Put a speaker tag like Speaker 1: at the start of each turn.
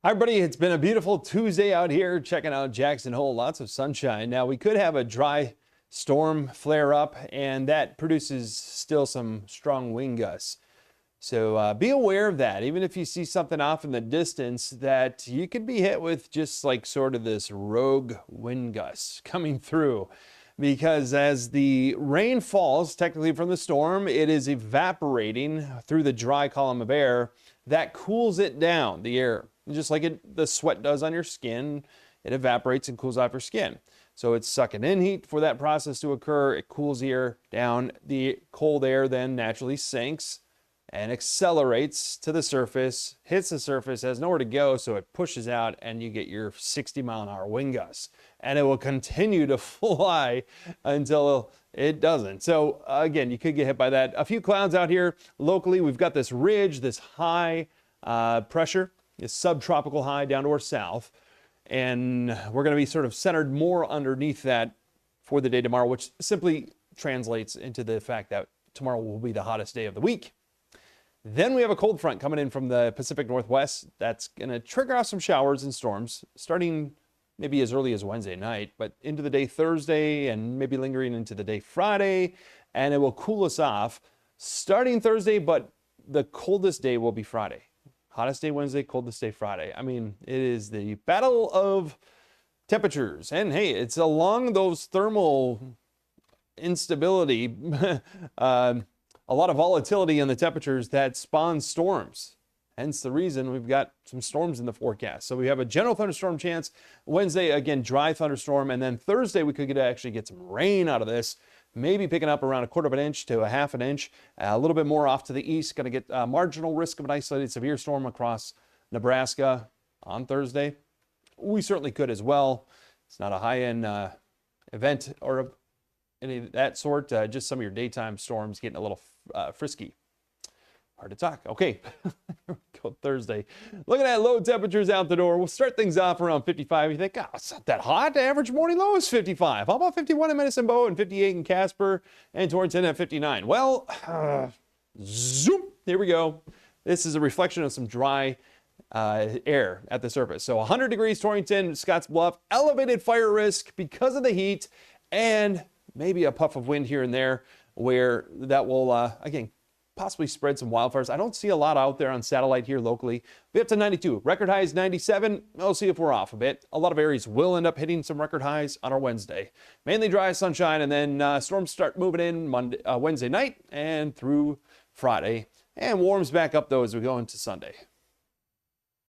Speaker 1: Hi, everybody. It's been a beautiful Tuesday out here checking out Jackson Hole. Lots of sunshine. Now, we could have a dry storm flare up, and that produces still some strong wind gusts. So be aware of that. Even if you see something off in the distance, that you could be hit with just like sort of this rogue wind gust coming through. Because as the rain falls, technically from the storm, it is evaporating through the dry column of air that cools it down, the air. Just like the sweat does on your skin, it evaporates and cools off your skin. So it's sucking in heat for that process to occur. It cools the air down. The cold air then naturally sinks and accelerates to the surface, hits the surface, has nowhere to go, so it pushes out and you get your 60-mile-an-hour wind gusts. And it will continue to fly until it doesn't. So again, you could get hit by that. A few clouds out here locally. We've got this ridge, this high pressure, this subtropical high down to our south. And we're going to be sort of centered more underneath that for the day tomorrow, which simply translates into the fact that tomorrow will be the hottest day of the week. Then we have a cold front coming in from the Pacific Northwest that's going to trigger off some showers and storms starting maybe as early as Wednesday night, but into the day Thursday and maybe lingering into the day Friday, and it will cool us off starting Thursday, but the coldest day will be Friday. Hottest day Wednesday, coldest day Friday. I mean, it is the battle of temperatures. And hey, it's along those thermal instability, a lot of volatility in the temperatures that spawns storms. Hence the reason we've got some storms in the forecast. So we have a general thunderstorm chance. Wednesday, again, dry thunderstorm. And then Thursday, we could actually get some rain out of this. Maybe picking up around 1/4 of an inch to 1/2 an inch. A little bit more off to the east. Going to get a marginal risk of an isolated severe storm across Nebraska on Thursday. We certainly could as well. It's not a high-end event or any of that sort. Just some of your daytime storms getting a little frisky. Hard to talk. Okay, here we go. Thursday. Looking at low temperatures out the door. We'll start things off around 55. You think, oh, it's not that hot. The average morning low is 55. How about 51 in Medicine Bow and 58 in Casper and Torrington at 59? Well, zoom. Here we go. This is a reflection of some dry air at the surface. So 100 degrees Torrington, Scotts Bluff, elevated fire risk because of the heat, and maybe a puff of wind here and there where that will, again, possibly spread some wildfires. I don't see a lot out there on satellite here locally. Be up to 92. Record high is 97. We'll see if we're off a bit. A lot of areas will end up hitting some record highs on our Wednesday. Mainly dry sunshine, and then storms start moving in Wednesday night and through Friday. And warms back up, though, as we go into Sunday.